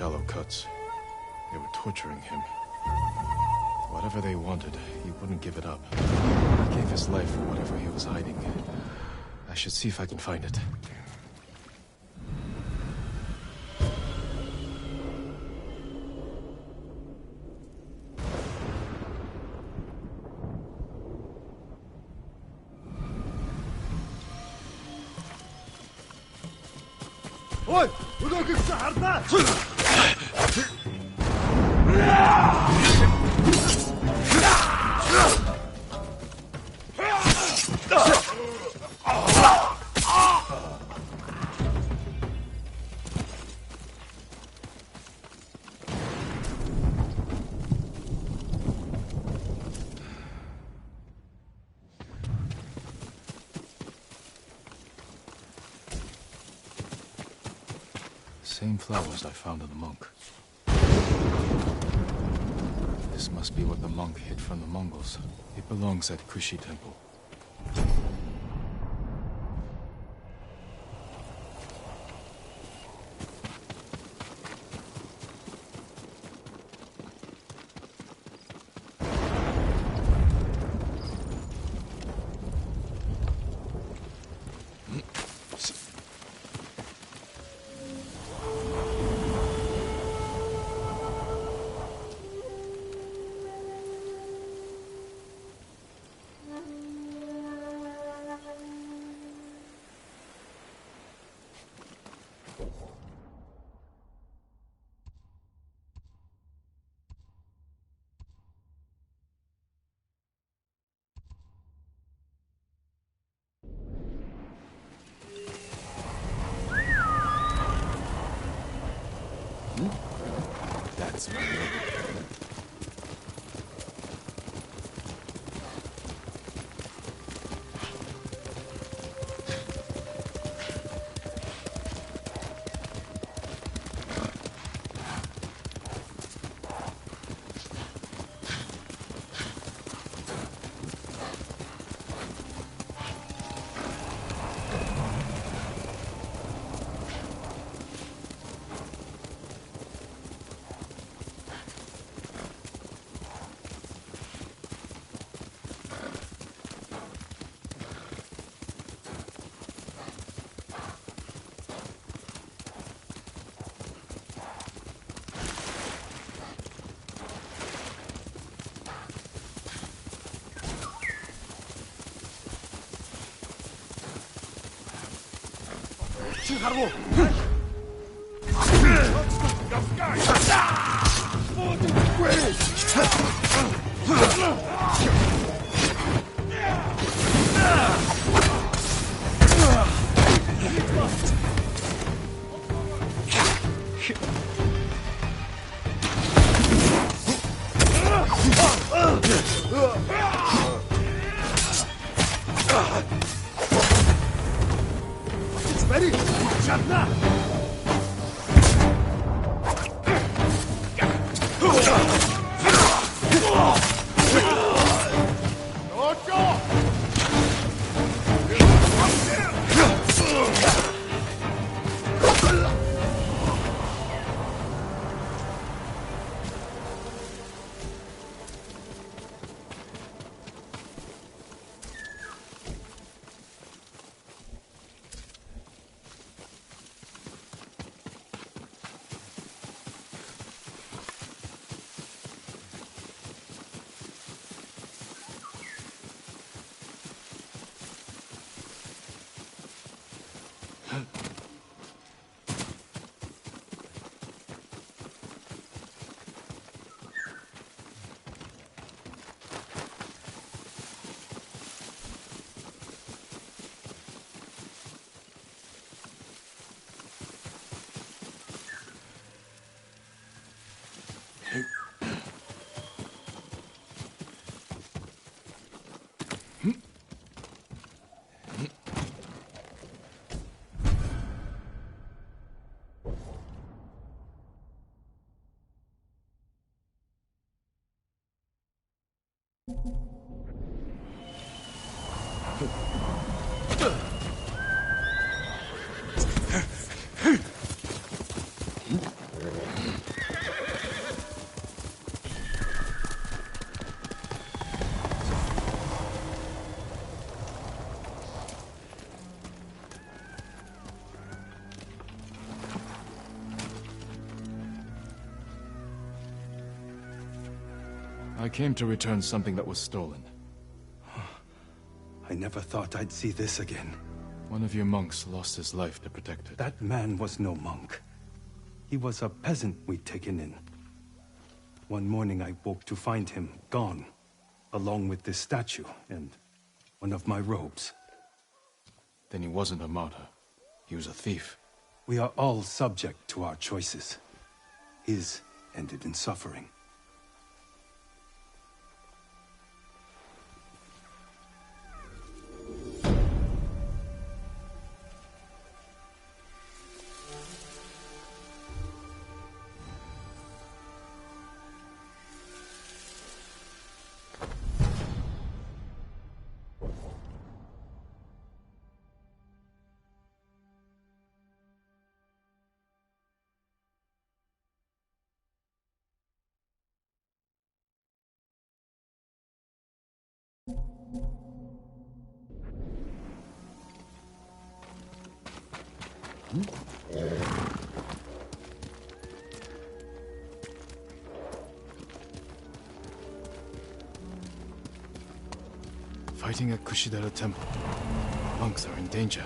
shallow cuts. They were torturing him. Whatever they wanted, he wouldn't give it up. He gave his life for whatever he was hiding. I should see if I can find it. Ой, өнөөхийг чи хардаа. Same flowers I found in the monk. This must be what the monk hid from the Mongols. It belongs at Kushi Temple. That's my name. Харгу. I came to return something that was stolen. I never thought I'd see this again. One of your monks lost his life to protect it. That man was no monk. He was a peasant we'd taken in. One morning I woke to find him gone, along with this statue and one of my robes. Then he wasn't a martyr. He was a thief. We are all subject to our choices. His ended in suffering. Fighting at Kushidera Temple. Monks are in danger.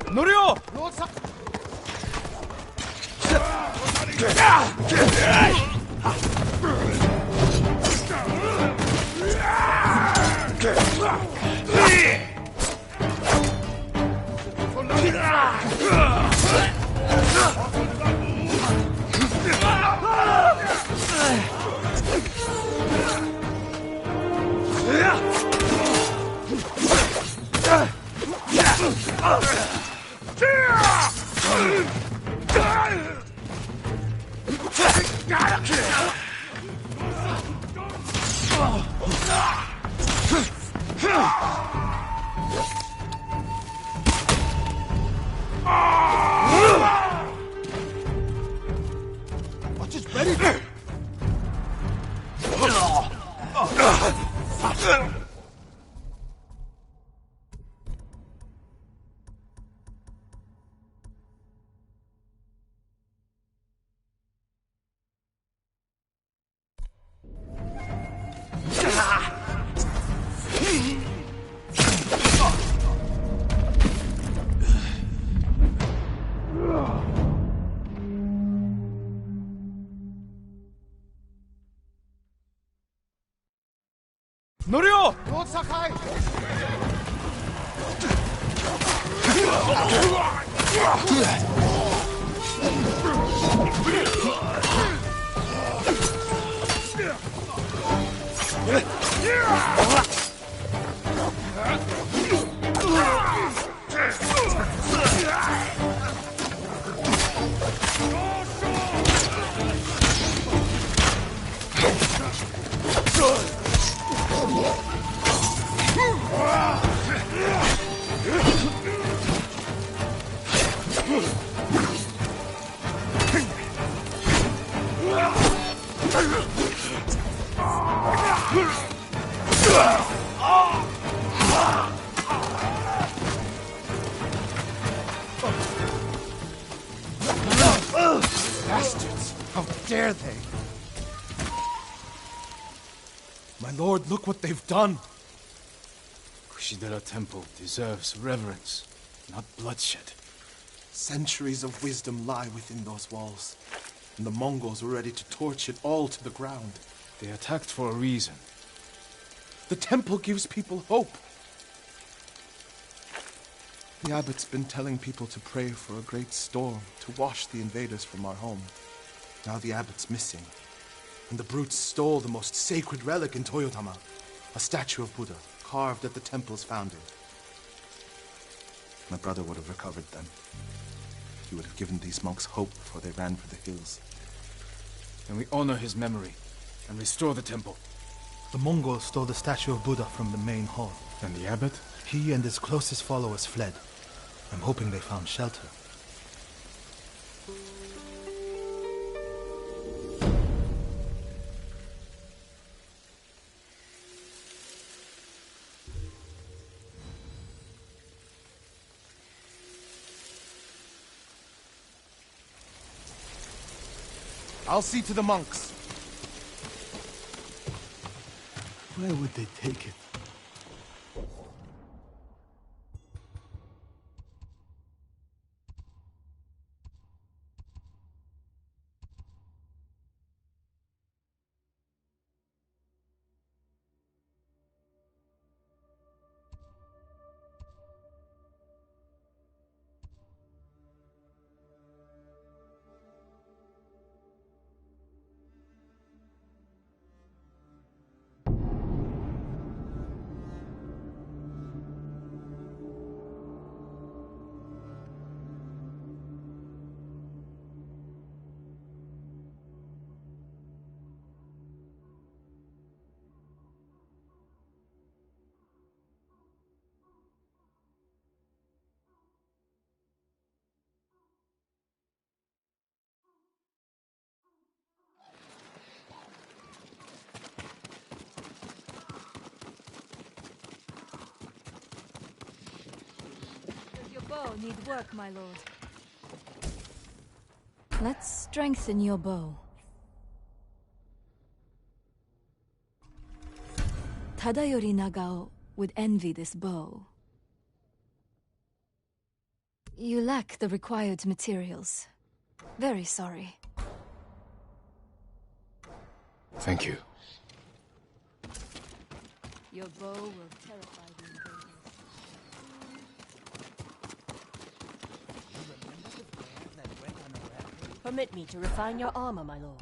Norio! Watch is ready. Norio! Lord Sakai! Bastards! How dare they! My lord, look what they've done! Kushidera Temple deserves reverence, not bloodshed. Centuries of wisdom lie within those walls, and the Mongols were ready to torch it all to the ground. They attacked for a reason. The temple gives people hope. The abbot's been telling people to pray for a great storm to wash the invaders from our home. Now the abbot's missing, and the brutes stole the most sacred relic in Toyotama, a statue of Buddha carved at the temple's founding. My brother would have recovered them. He would have given these monks hope before they ran for the hills. Then we honor his memory and restore the temple. The Mongols stole the statue of Buddha from the main hall. And the abbot? He and his closest followers fled. I'm hoping they found shelter. I'll see to the monks. Where would they take it? Does your bow need work, my lord? Let's strengthen your bow. Tadayori Nagao would envy this bow. You lack the required materials. Very sorry. Thank you. Your bow will terrify the invaders. Permit me to refine your armor, my lord.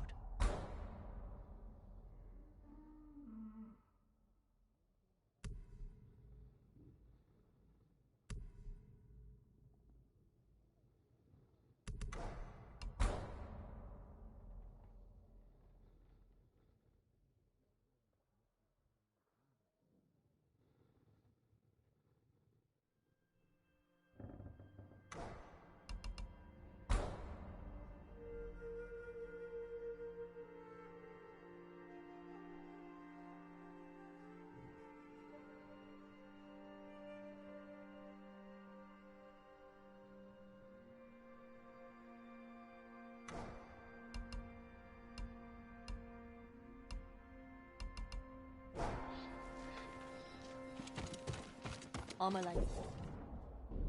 Armor like this. It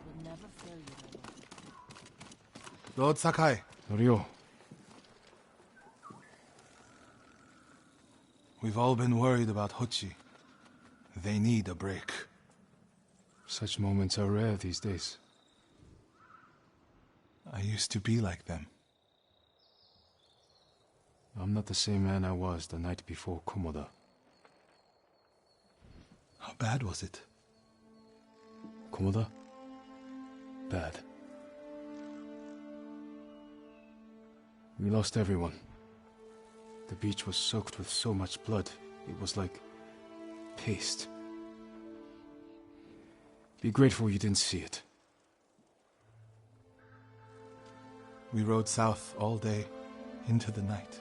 will never fail you, my lord. Lord Sakai, Norio, we've all been worried about Hochi. They need a break. such moments are rare these days. I used to be like them. I'm not the same man I was the night before Komoda. How bad was it? Komoda? Bad. We lost everyone. The beach was soaked with so much blood, it was like paste. Be grateful you didn't see it. We rode south all day, into the night.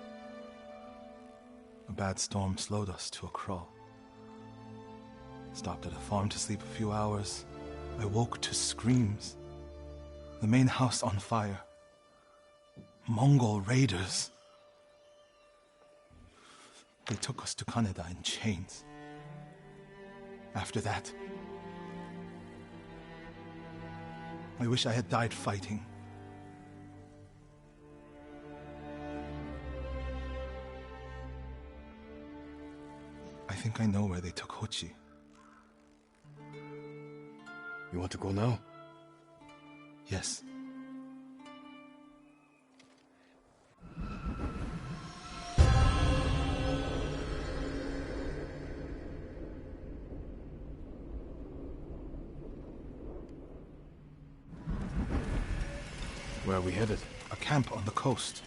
A bad storm slowed us to a crawl. Stopped at a farm to sleep a few hours. I woke to screams. The main house on fire. Mongol raiders. They took us to Kaneda in chains. After that, I wish I had died fighting. I think I know where they took Hochi. You want to go now? Yes. Where are we headed? A camp on the coast.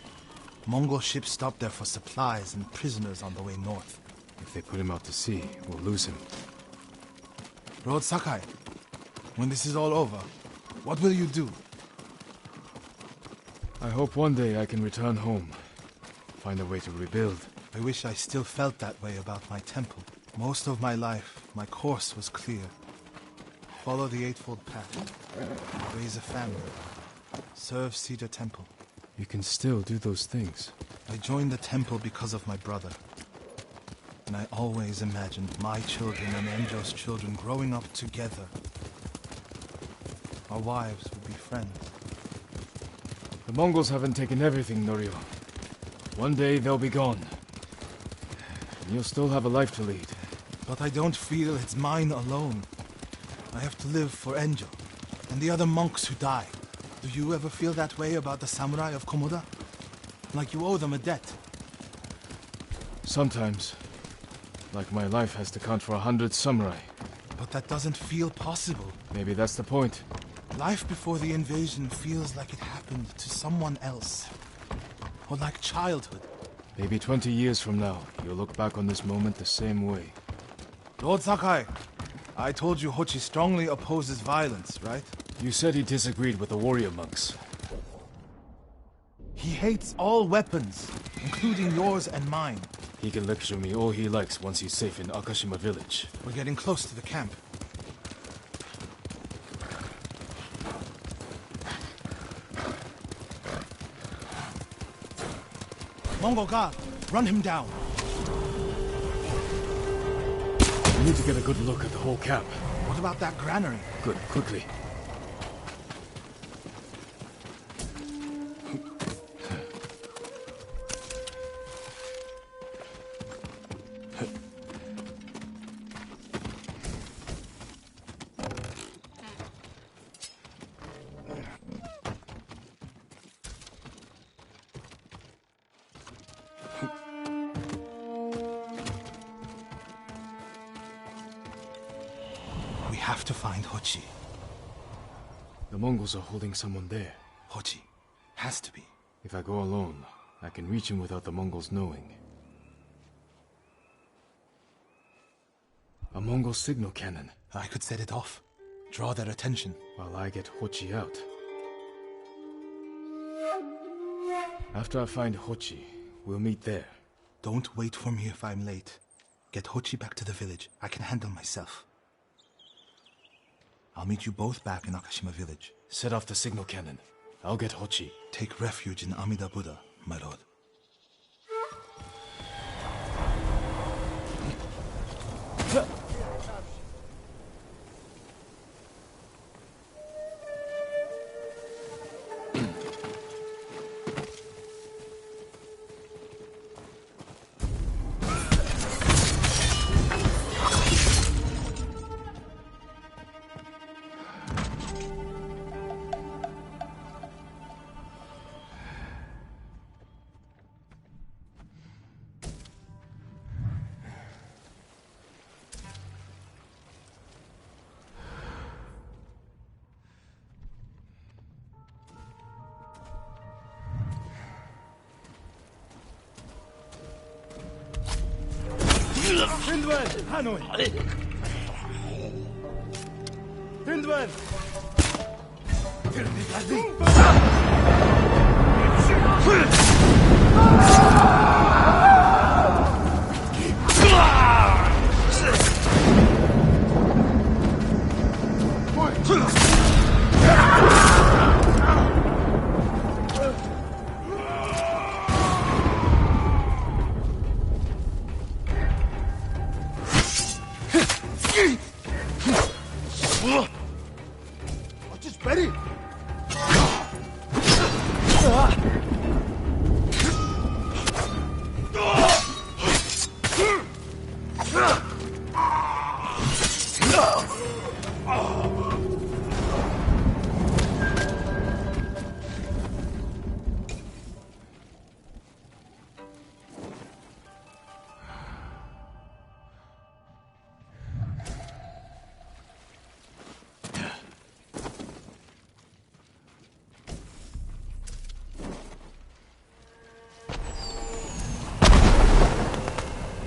Mongol ships stopped there for supplies and prisoners on the way north. If they put him out to sea, we'll lose him. Lord Sakai, when this is all over, what will you do? I hope one day I can return home. Find a way to rebuild. I wish I still felt that way about my temple. Most of my life, my course was clear. Follow the Eightfold Path. Raise a family. Serve Cedar Temple. You can still do those things. I joined the temple because of my brother. And I always imagined my children and Enjo's children growing up together. Our wives would be friends. The Mongols haven't taken everything, Norio. One day they'll be gone. And you'll still have a life to lead. But I don't feel it's mine alone. I have to live for Enjo and the other monks who die. Do you ever feel that way about the samurai of Komoda? Like you owe them a debt? Sometimes. Like my life has to count for 100 samurai. But that doesn't feel possible. Maybe that's the point. Life before the invasion feels like it happened to someone else. Or like childhood. Maybe 20 years from now, you'll look back on this moment the same way. Lord Sakai, I told you Hochi strongly opposes violence, right? You said he disagreed with the warrior monks. He hates all weapons, including yours and mine. He can lecture me all he likes once he's safe in Akashima village. We're getting close to the camp. Mongol guard, run him down. We need to get a good look at the whole camp. What about that granary? Good, quickly. We have to find Hochi. The Mongols are holding someone there. Hochi. Has to be. If I go alone, I can reach him without the Mongols knowing. A Mongol signal cannon. I could set it off. Draw their attention. While I get Hochi out. After I find Hochi, we'll meet there. Don't wait for me if I'm late. Get Hochi back to the village. I can handle myself. I'll meet you both back in Akashima village. Set off the signal cannon. I'll get Hochi. Take refuge in Amida Buddha, my lord. Hindwan! Hanoi! Hindwan!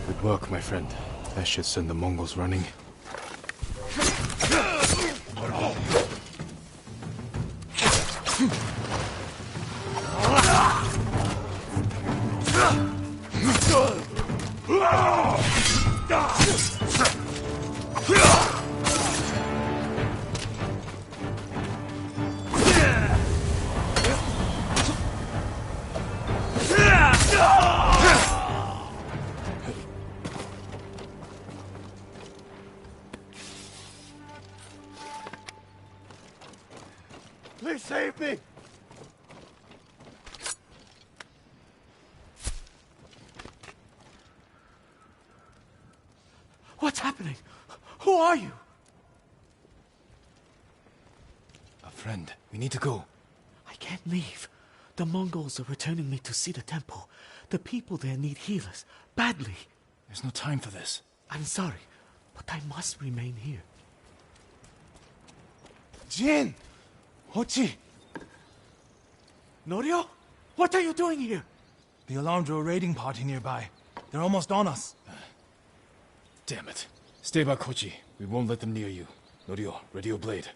Good work, my friend. That should send the Mongols running. Please save me! What's happening? Who are you? A friend. We need to go. I can't leave. The Mongols are returning me to see the temple. The people there need healers. Badly. There's no time for this. I'm sorry, but I must remain here. Jin! Hochi! Norio? What are you doing here? The alarm drew a raiding party nearby. They're almost on us. Damn it. Stay back, Kochi. We won't let them near you. Norio, ready your blade.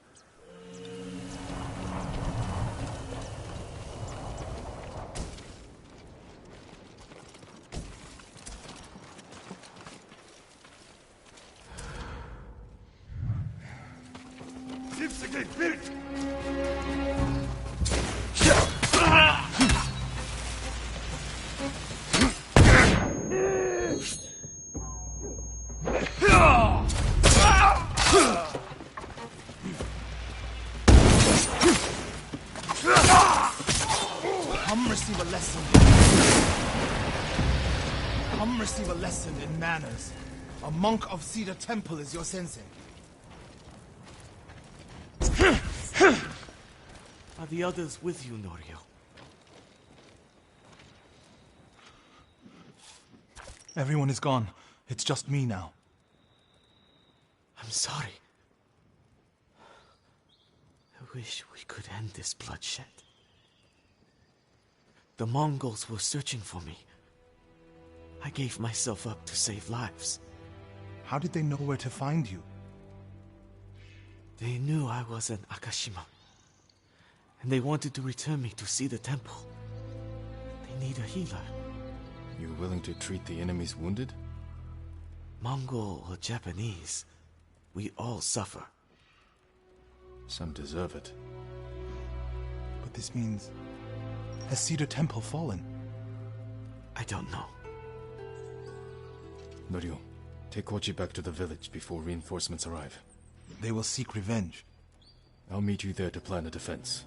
Come receive a lesson. Come receive a lesson in manners. A monk of Cedar Temple is your sensei. Are the others with you, Norio? Everyone is gone. It's just me now. I'm sorry. I wish we could end this bloodshed. The Mongols were searching for me. I gave myself up to save lives. How did they know where to find you? They knew I was in Akashima. And they wanted to return me to see the temple. They need a healer. You willing to treat the enemy's wounded? Mongol or Japanese, we all suffer. Some deserve it. But this means... Has Cedar Temple fallen? I don't know. Norio, take Kochi back to the village before reinforcements arrive. They will seek revenge. I'll meet you there to plan a defense.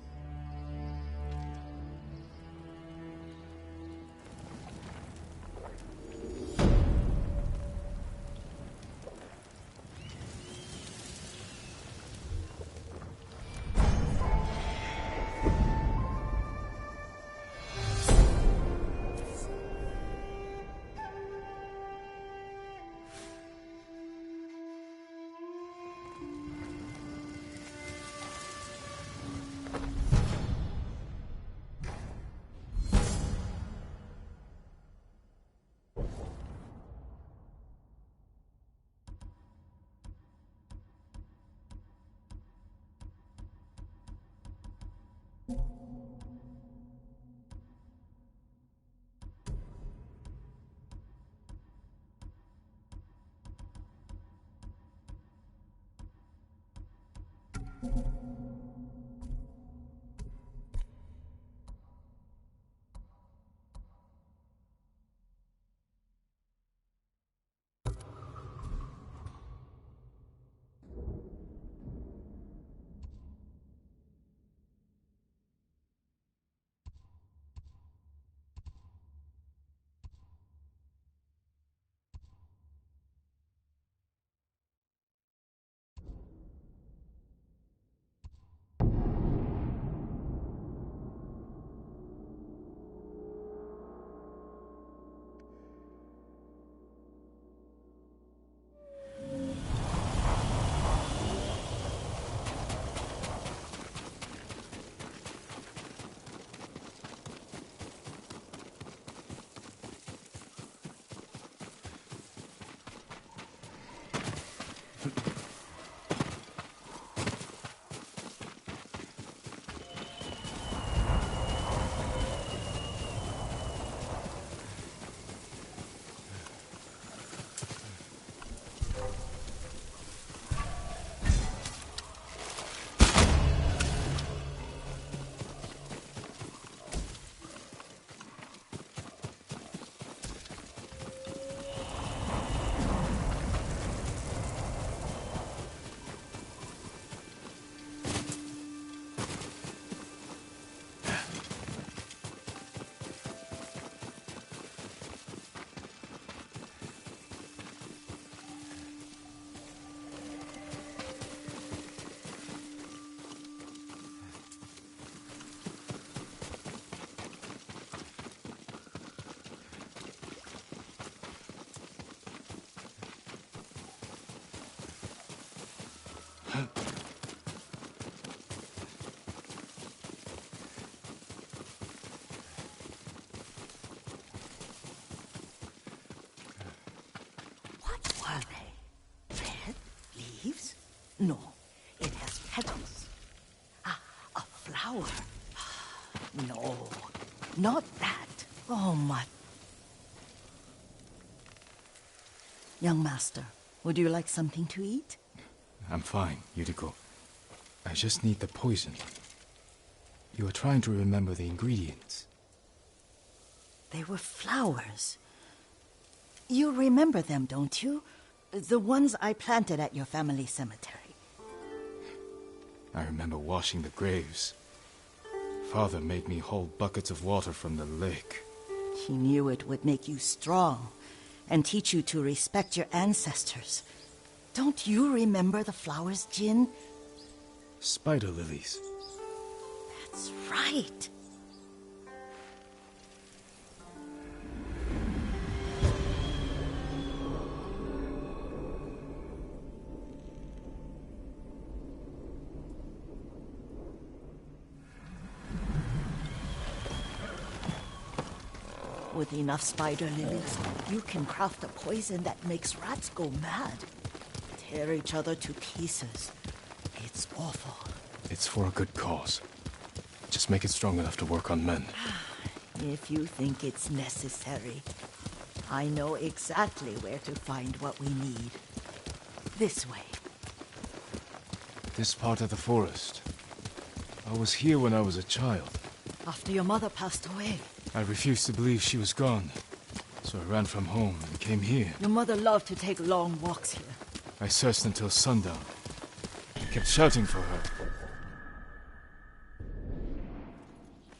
No, it has petals. Ah, a flower. No, not that. Oh, my... Young master, would you like something to eat? I'm fine, Yuriko. I just need the poison. You were trying to remember the ingredients. They were flowers. You remember them, don't you? The ones I planted at your family cemetery. I remember washing the graves. Father made me hold buckets of water from the lake. He knew it would make you strong and teach you to respect your ancestors. Don't you remember the flowers, Jin? Spider lilies. That's right. With enough spider lilies, you can craft a poison that makes rats go mad. Tear each other to pieces. It's awful. It's for a good cause. Just make it strong enough to work on men. If you think it's necessary, I know exactly where to find what we need. This way. This part of the forest. I was here when I was a child. After your mother passed away. I refused to believe she was gone. So I ran from home and came here. Your mother loved to take long walks here. I searched until sundown. I kept shouting for her.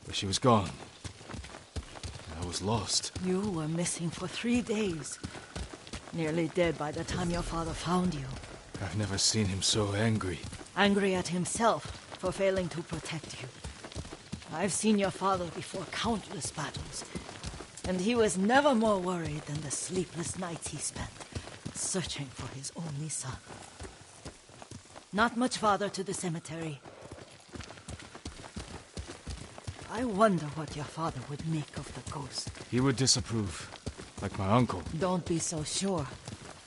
But she was gone. I was lost. You were missing for 3 days. Nearly dead by the time your father found you. I've never seen him so angry. Angry at himself for failing to protect you. I've seen your father before countless battles, and he was never more worried than the sleepless nights he spent searching for his only son. Not much farther to the cemetery. I wonder what your father would make of the ghost. He would disapprove, like my uncle. Don't be so sure.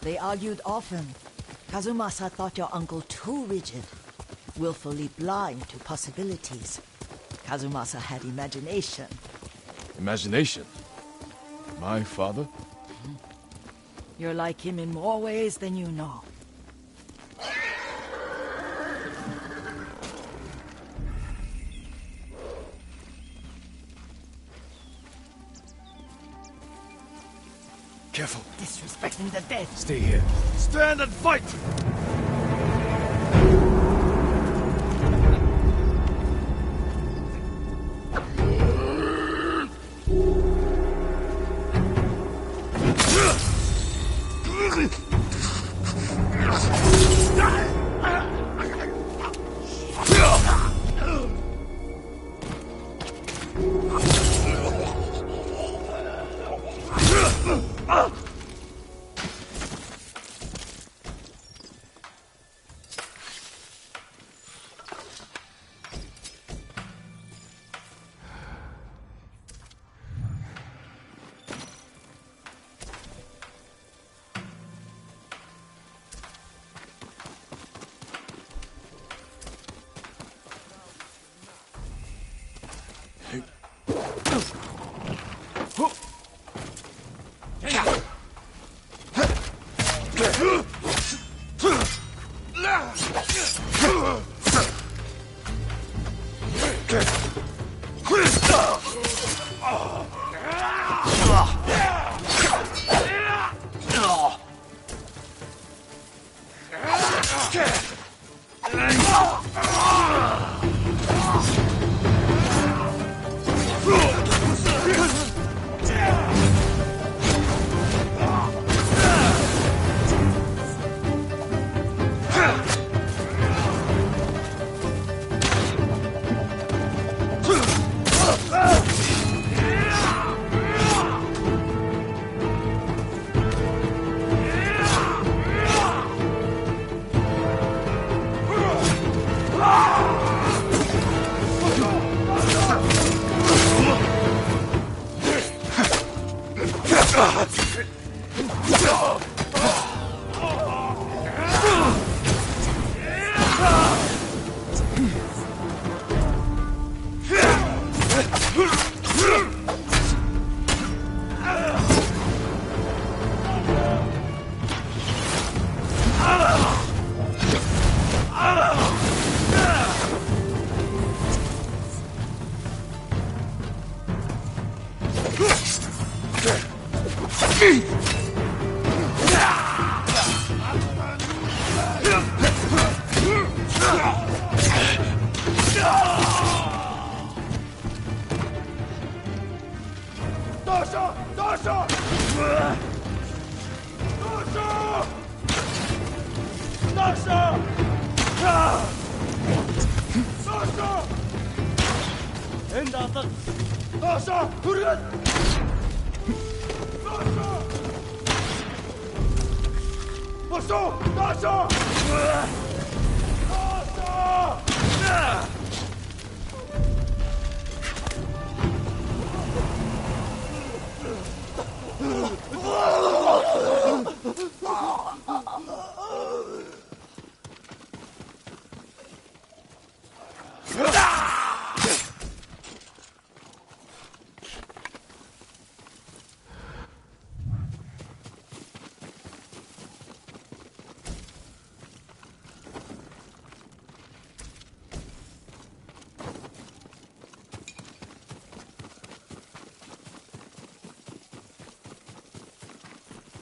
They argued often. Kazumasa thought your uncle too rigid, willfully blind to possibilities. Kazumasa had imagination. Imagination? My father? You're like him in more ways than you know. Careful. Disrespecting the dead. Stay here. Stand and fight!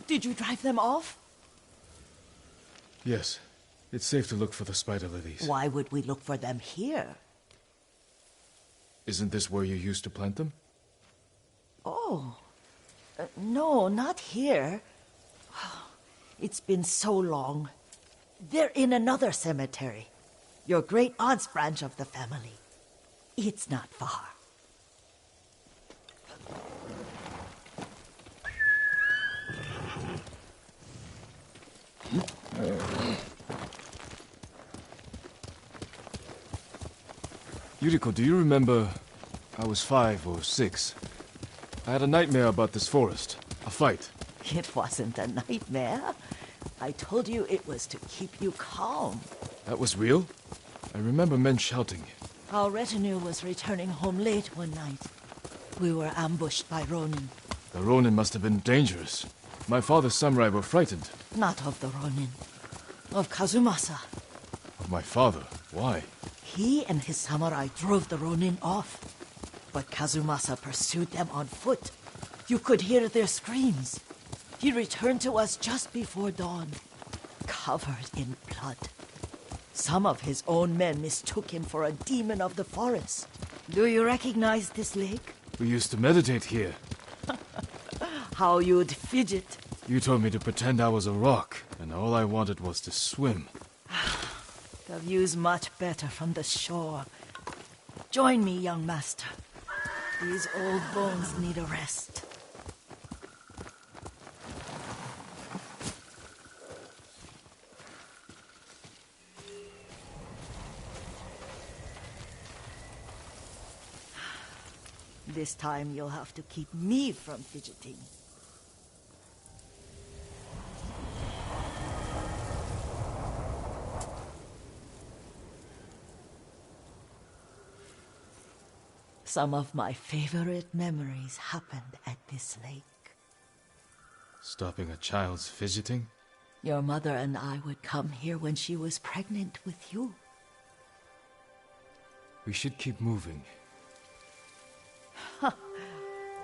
Did you drive them off? Yes. It's safe to look for the spider lilies. Why would we look for them here? Isn't this where you used to plant them? Oh. No, not here. It's been so long. They're in another cemetery. Your great-aunt's branch of the family. It's not far. Yuriko, do you remember... I was 5 or 6. I had a nightmare about this forest. A fight. It wasn't a nightmare. I told you it was to keep you calm. That was real? I remember men shouting. Our retinue was returning home late one night. We were ambushed by Ronin. The Ronin must have been dangerous. My father's samurai were frightened. Not of the Ronin. Of Kazumasa. Of my father? Why? He and his samurai drove the Ronin off. But Kazumasa pursued them on foot. You could hear their screams. He returned to us just before dawn, covered in blood. Some of his own men mistook him for a demon of the forest. Do you recognize this lake? We used to meditate here. How you'd fidget. You told me to pretend I was a rock, and all I wanted was to swim. The view's much better from the shore. Join me, young master. These old bones need a rest. This time you'll have to keep me from fidgeting. Some of my favorite memories happened at this lake. Stopping a child's fidgeting? Your mother and I would come here when she was pregnant with you. We should keep moving.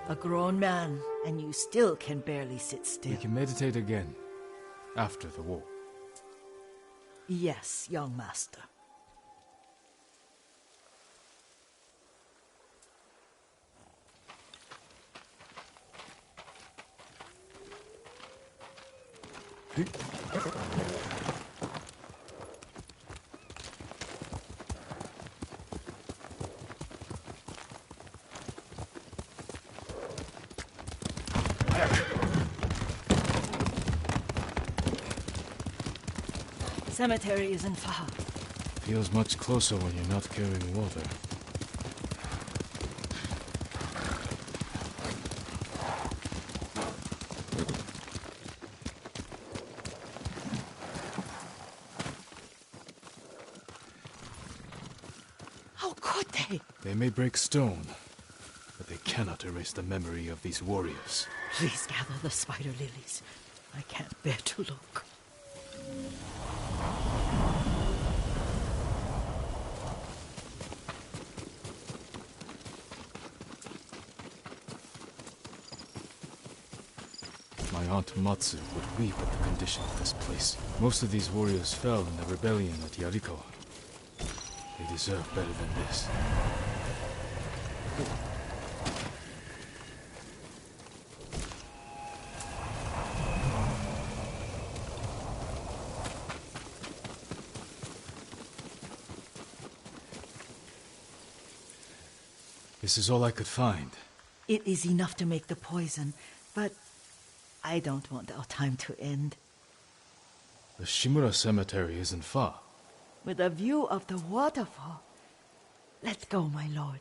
A grown man, and you still can barely sit still. We can meditate again, after the war. Yes, young master. Cemetery isn't far. Feels much closer when you're not carrying water. How could they? They may break stone, but they cannot erase the memory of these warriors. Please gather the spider lilies. I can't bear to look. My aunt Matsu would weep at the condition of this place. Most of these warriors fell in the rebellion at Yarikawa. They deserve better than this. This is all I could find. It is enough to make the poison, but I don't want our time to end. The Shimura cemetery isn't far. With a view of the waterfall. Let's go, my lord.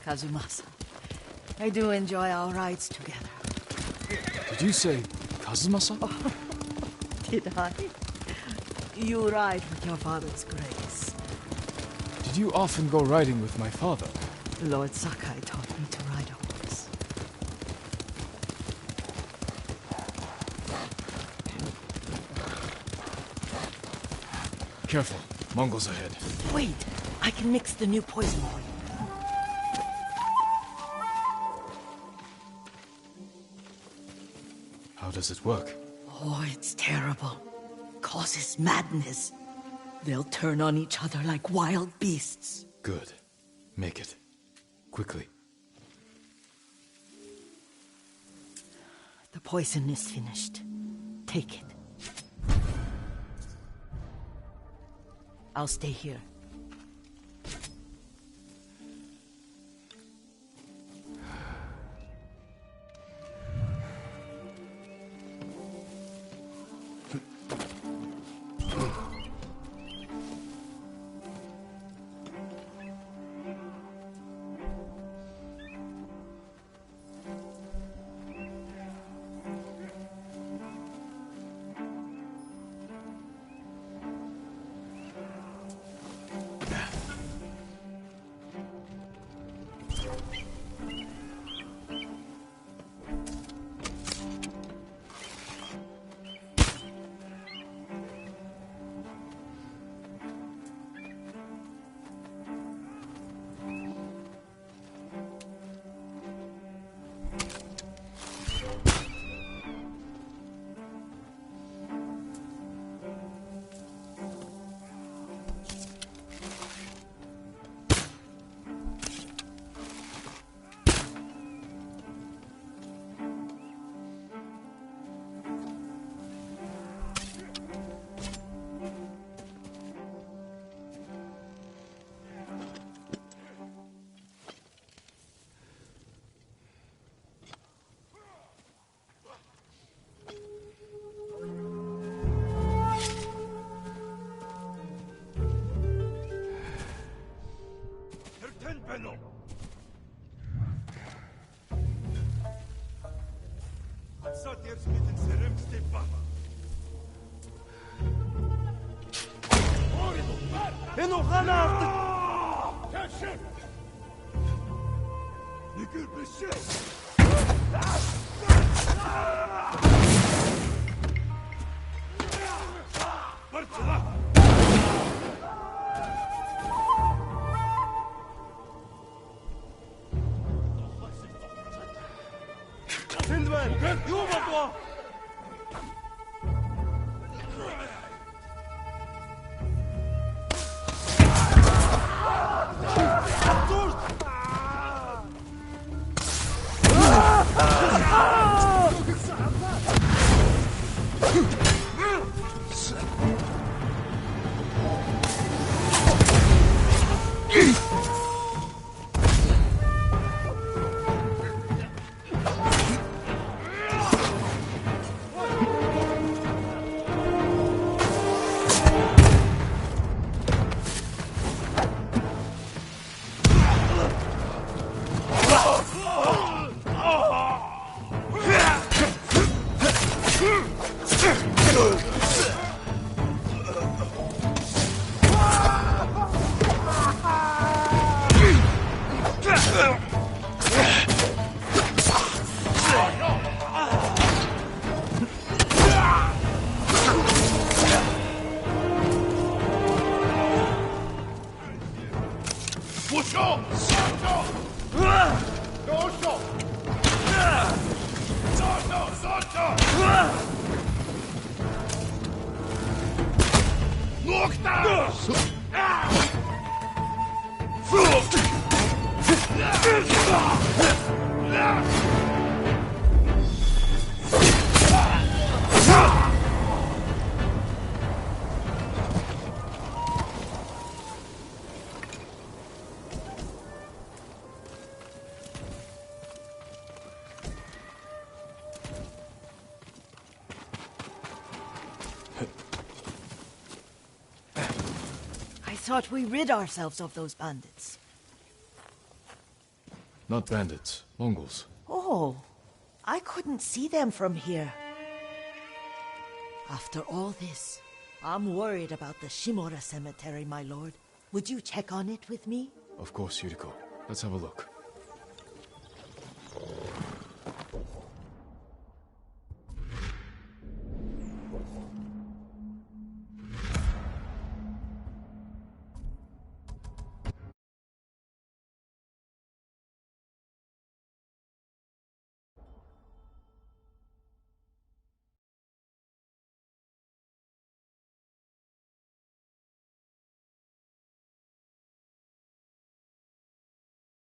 Kazumasa, I do enjoy our rides together. Did you say Kazumasa? Did I? You ride with your father's grace. Did you often go riding with my father? Lord Sakai taught me to ride a horse. Careful, Mongols ahead. Wait, I can mix the new poison for you. How does it work? Oh, it's terrible. Causes madness. They'll turn on each other like wild beasts. Good. Make it. Quickly. The poison is finished. Take it. I'll stay here. I thought we rid ourselves of those bandits. Not bandits, Mongols. Oh, I couldn't see them from here. After all this, I'm worried about the Shimura cemetery, my lord. Would you check on it with me? Of course, Yuriko. Let's have a look.